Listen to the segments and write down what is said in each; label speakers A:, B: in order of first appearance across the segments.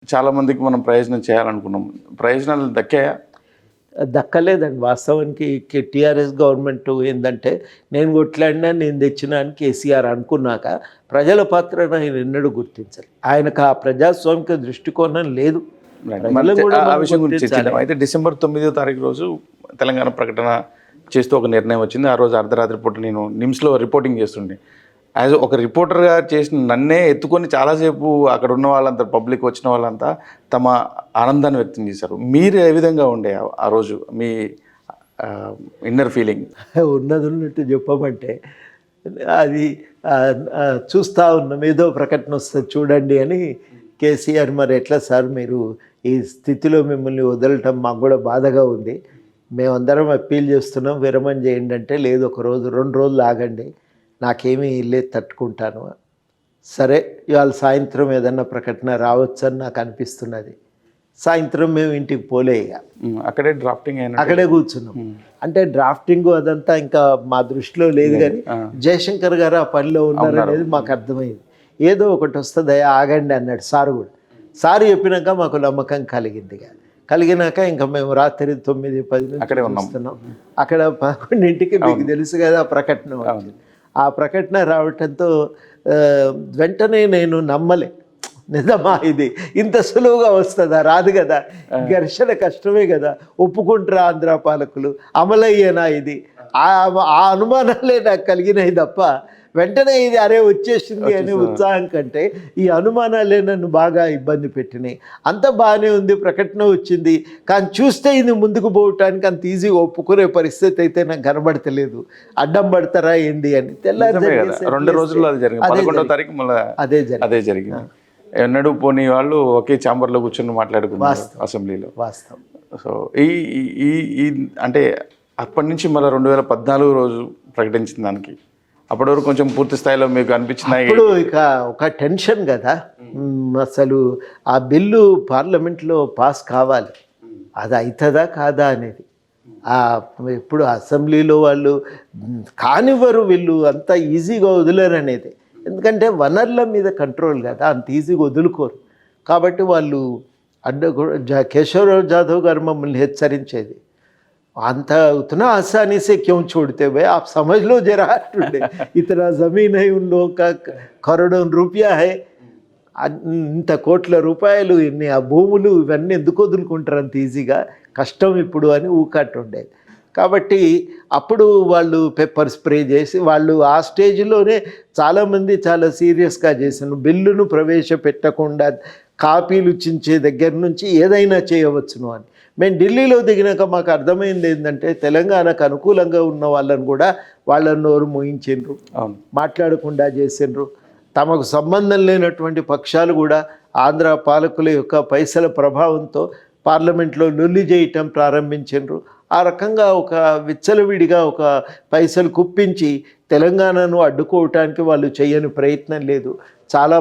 A: చాలామందికి మనం ప్రయోజనం చేయాలనుకున్నాం. ప్రయోజనాలు దక్కాయా?
B: దక్కలేదండి వాస్తవానికి. టీఆర్ఎస్ గవర్నమెంట్ ఏందంటే నేను కొట్లాడినా నేను తెచ్చినా అని కేసీఆర్ అనుకున్నాక ప్రజల పాత్రను ఆయన ఎన్నడూ గుర్తించాలి. ఆయనకు ఆ ప్రజాస్వామిక దృష్టికోణం లేదు. ప్రజలు కూడా
A: ఆ
B: మనం
A: విషయం గురించి
B: గుర్తించాలి.
A: చర్చిద్దాం. అయితే డిసెంబర్ 9వ తారీఖు రోజు తెలంగాణ ప్రకటన చేస్తూ ఒక నిర్ణయం వచ్చింది. ఆ రోజు అర్ధరాత్రి పూట నేను నిమ్స్‌లో రిపోర్టింగ్ చేస్తుండే. యాజ్ ఒక రిపోర్టర్గా చేసిన నన్నే ఎత్తుకొని చాలాసేపు అక్కడ ఉన్న వాళ్ళంతా, పబ్లిక్ వచ్చిన వాళ్ళంతా తమ ఆనందాన్ని వ్యక్తం చేశారు. మీరు ఏ విధంగా ఉండే ఆ రోజు మీ ఇన్నర్ ఫీలింగ్?
B: ఉన్నది ఉన్నట్టు చెప్పమంటే అది చూస్తూ ఉన్నాం, ఏదో ప్రకటన వస్తుంది చూడండి అని. కేసీఆర్ మరి ఎట్లా సార్ మీరు ఈ స్థితిలో మిమ్మల్ని వదలటం మాకు కూడా బాధగా ఉంది, మేమందరం అప్పీల్ చేస్తున్నాం విరమణ చేయండి అంటే, లేదు ఒక రోజు 2 రోజులు ఆగండి, నాకేమీ లేదు తట్టుకుంటాను. సరే ఇవాళ సాయంత్రం ఏదన్నా ప్రకటన రావచ్చని నాకు అనిపిస్తున్నది. సాయంత్రం మేము ఇంటికి పోలే, ఇక
A: అక్కడే డ్రాఫ్టింగ్ అయినా
B: అక్కడే కూర్చున్నాం. అంటే డ్రాఫ్టింగ్ అదంతా ఇంకా మా దృష్టిలో లేదు, కానీ జయశంకర్ గారు ఆ పనిలో ఉన్నారనేది మాకు అర్థమైంది. ఏదో ఒకటి వస్తుంది ఆగండి అన్నాడు సార్ కూడా. సార్ చెప్పినాక మాకు నమ్మకం కలిగింది. కలిగినాక ఇంకా మేము రాత్రి 9-10
A: అక్కడే
B: వస్తున్నాం. అక్కడ 11ంటికి మీకు తెలుసు కదా ప్రకటన వచ్చింది. ఆ ప్రకటన రావటంతో వెంటనే నేను నమ్మలే, నిజమా ఇది ఇంత సులువుగా వస్తుందా? రాదు కదా, ఘర్షణ కష్టమే కదా, ఒప్పుకుంటారా ఆంధ్ర పాలకులు, అమలయ్యేనా ఇది? ఆ అనుమానాలే నాకు కలిగినాయి తప్ప వెంటనే ఇది అరే వచ్చేసింది అనే ఉత్సాహం కంటే ఈ అనుమానాలే నన్ను బాగా ఇబ్బంది పెట్టినాయి. అంత బాగానే ఉంది, ప్రకటన వచ్చింది, కానీ చూస్తే ఇది ముందుకు పోవటానికి అంత ఈజీగా ఒప్పుకునే పరిస్థితి అయితే నాకు కనబడతలేదు. అడ్డం పడతారా ఏంది అని. తెల్లారి
A: 2 రోజుల్లో అది జరిగింది. 11వ తారీఖు మళ్ళీ అదే జరిగింది. ఎన్నడూ పోనీ వాళ్ళు ఒకే ఛాంబర్లో కూర్చొని మాట్లాడుకున్నారు అసెంబ్లీలో.
B: వాస్తవం.
A: సో ఈ అంటే అప్పటి నుంచి మళ్ళీ 2014 రోజు ప్రకటించిన దానికి అప్పటి వరకు కొంచెం పూర్తి స్థాయిలో మీకు అనిపించినాయి?
B: ఇప్పుడు ఇక ఒక టెన్షన్ కదా, అసలు ఆ బిల్లు పార్లమెంట్లో పాస్ కావాలి, అది అవుతుందా కాదా అనేది. ఇప్పుడు అసెంబ్లీలో వాళ్ళు కానివ్వరు, వీళ్ళు అంత ఈజీగా వదిలేరు అనేది. ఎందుకంటే వనరుల మీద కంట్రోల్ కదా, అంత ఈజీగా వదులుకోరు. కాబట్టి వాళ్ళు కేశవరావు జాదవ్ గారు మమ్మల్ని హెచ్చరించేది, अंत उतना आसानी से क्यों छोड़ते भाई, आप समझ लो जरा, इतना ज़मीन है उन लोगों का, करोड़ों रुपया है, ఇంత కోట్ల రూపాయలు ఇన్ని ఆ భూములు ఇవన్నీ ఎందుకు వదులుకుంటారు అంత ఈజీగా, కష్టం ఇప్పుడు అని ఊకట్టుండేది. కాబట్టి అప్పుడు వాళ్ళు పెప్పర్ స్ప్రే చేసి వాళ్ళు ఆ స్టేజ్లోనే చాలామంది చాలా సీరియస్గా చేశాను. బిల్లును ప్రవేశపెట్టకుండా కాపీలు చించే దగ్గర నుంచి ఏదైనా చేయవచ్చును అని. మేము ఢిల్లీలో దిగినాక మాకు అర్థమైంది ఏంటంటే తెలంగాణకు అనుకూలంగా ఉన్న వాళ్ళని కూడా వాళ్ళ నోరు మోయించిండ్రు, మాట్లాడకుండా చేసిండ్రు. తమకు సంబంధం లేనటువంటి పక్షాలు కూడా ఆంధ్ర పాలకుల యొక్క పైసల ప్రభావంతో పార్లమెంట్లో లొల్లి చేయటం ప్రారంభించిండ్రు. ఆ రకంగా ఒక విచ్చలవిడిగా ఒక పైసలు కుప్పించి తెలంగాణను అడ్డుకోవటానికి వాళ్ళు చేయని ప్రయత్నం లేదు. చాలా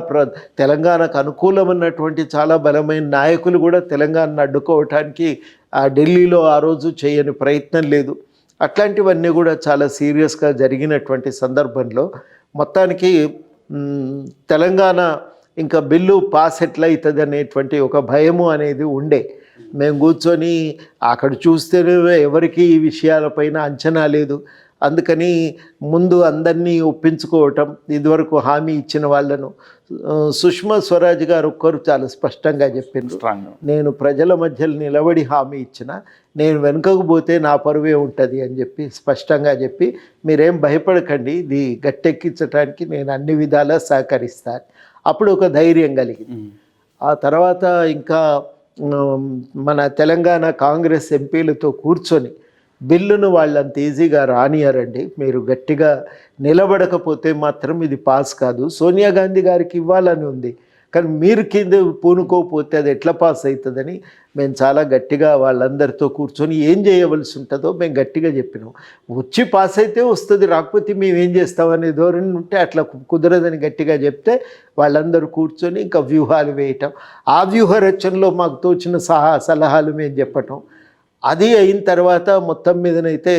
B: తెలంగాణకు అనుకూలమైనటువంటి చాలా బలమైన నాయకులు కూడా తెలంగాణను అడ్డుకోవటానికి ఢిల్లీలో ఆ రోజు చేయని ప్రయత్నం లేదు. అట్లాంటివన్నీ కూడా చాలా సీరియస్గా జరిగినటువంటి సందర్భంలో మొత్తానికి తెలంగాణ ఇంకా బిల్లు పాస్ ఎట్లయితుంది అనేటువంటి ఒక భయము అనేది ఉండే. మేము కూర్చొని అక్కడ చూస్తేనే ఎవరికి ఈ విషయాలపైన అంచనా లేదు. అందుకని ముందు అందరినీ ఒప్పించుకోవటం, ఇదివరకు హామీ ఇచ్చిన వాళ్ళను సుష్మా స్వరాజ్ గారు ఒక్కరు చాలా స్పష్టంగా చెప్పిండ్రు, నేను ప్రజల మధ్యలో నిలబడి హామీ ఇచ్చిన, నేను వెనుకకు పోతే నా పరువే ఉంటుంది అని చెప్పి స్పష్టంగా చెప్పి, మీరేం భయపడకండి, ఇది గట్టెక్కించడానికి నేను అన్ని విధాలా సహకరిస్తాను. అప్పుడు ఒక ధైర్యం కలిగింది. ఆ తర్వాత ఇంకా మన తెలంగాణ కాంగ్రెస్ ఎంపీలతో కూర్చొని బిల్లును వాళ్ళంత ఈజీగా రానియారండి, మీరు గట్టిగా నిలబడకపోతే మాత్రం ఇది పాస్ కాదు, సోనియా గాంధీ గారికి ఇవ్వాలని ఉంది, కానీ మీరు కింద పూనుకోకపోతే అది ఎట్లా పాస్ అవుతుందని మేము చాలా గట్టిగా వాళ్ళందరితో కూర్చొని ఏం చేయవలసి ఉంటుందో మేము గట్టిగా చెప్పినాం. వచ్చి పాస్ అయితే వస్తుంది, రాకపోతే మేము ఏం చేస్తామనే ధోరణి ఉంటే అట్లా కుదరదని గట్టిగా చెప్తే వాళ్ళందరూ కూర్చొని ఇంకా వ్యూహాలు వేయటం, ఆ వ్యూహ రచనలో మాకు తోచిన సలహాలు మేము చెప్పటం. అది అయిన తర్వాత మొత్తం మీదనైతే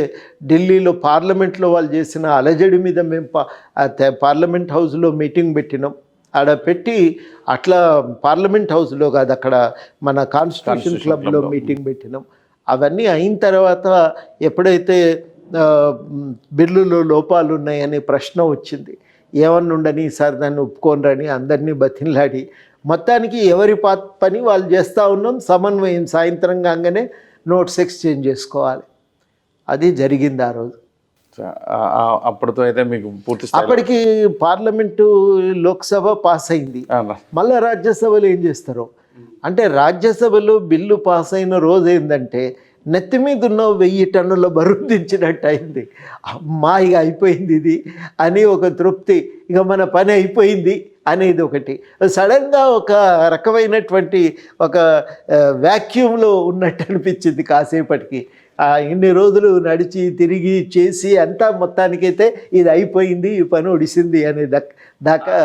B: ఢిల్లీలో పార్లమెంట్లో వాళ్ళు చేసిన అలజడి మీద మేము పార్లమెంట్ హౌస్లో మీటింగ్ పెట్టినాం. ఆడ పెట్టి అట్లా పార్లమెంట్ హౌస్లో కాదు, అక్కడ మన కాన్స్టిట్యూషన్ క్లబ్లో మీటింగ్ పెట్టినాం. అవన్నీ అయిన తర్వాత ఎప్పుడైతే బిల్లులో లోపాలు ఉన్నాయని ప్రశ్న వచ్చింది, ఏమన్నా ఉండని సార్ దాన్ని ఒప్పుకోనరని అందరినీ బతిన్లాడి మొత్తానికి ఎవరి పని వాళ్ళు చేస్తూ ఉన్నాం. సమన్వయం సాయంత్రం కాగానే నోట్స్ ఎక్స్చేంజ్ చేసుకోవాలి. అది జరిగింది ఆ రోజు.
A: అప్పటితో అయితే మీకు పూర్తి స్థాయి
B: అప్పటికి పార్లమెంటు లోక్సభ పాస్ అయింది. మళ్ళీ రాజ్యసభలో ఏం చేస్తారు అంటే, రాజ్యసభలో బిల్లు పాస్ అయిన రోజు ఏంటంటే నెత్తి మీద ఉన్న 1000 టన్నుల బరువు దించినట్టు అయింది. అమ్మా ఇక అయిపోయింది ఇది అని ఒక తృప్తి, ఇక మన పని అయిపోయింది అనేది ఒకటి. సడన్గా ఒక రకమైనటువంటి ఒక వ్యాక్యూమ్లో ఉన్నట్టు అనిపించింది కాసేపటికి. ఇన్ని రోజులు నడిచి తిరిగి చేసి అంతా మొత్తానికైతే ఇది అయిపోయింది, ఈ పని ఒడిసింది అనే దాకా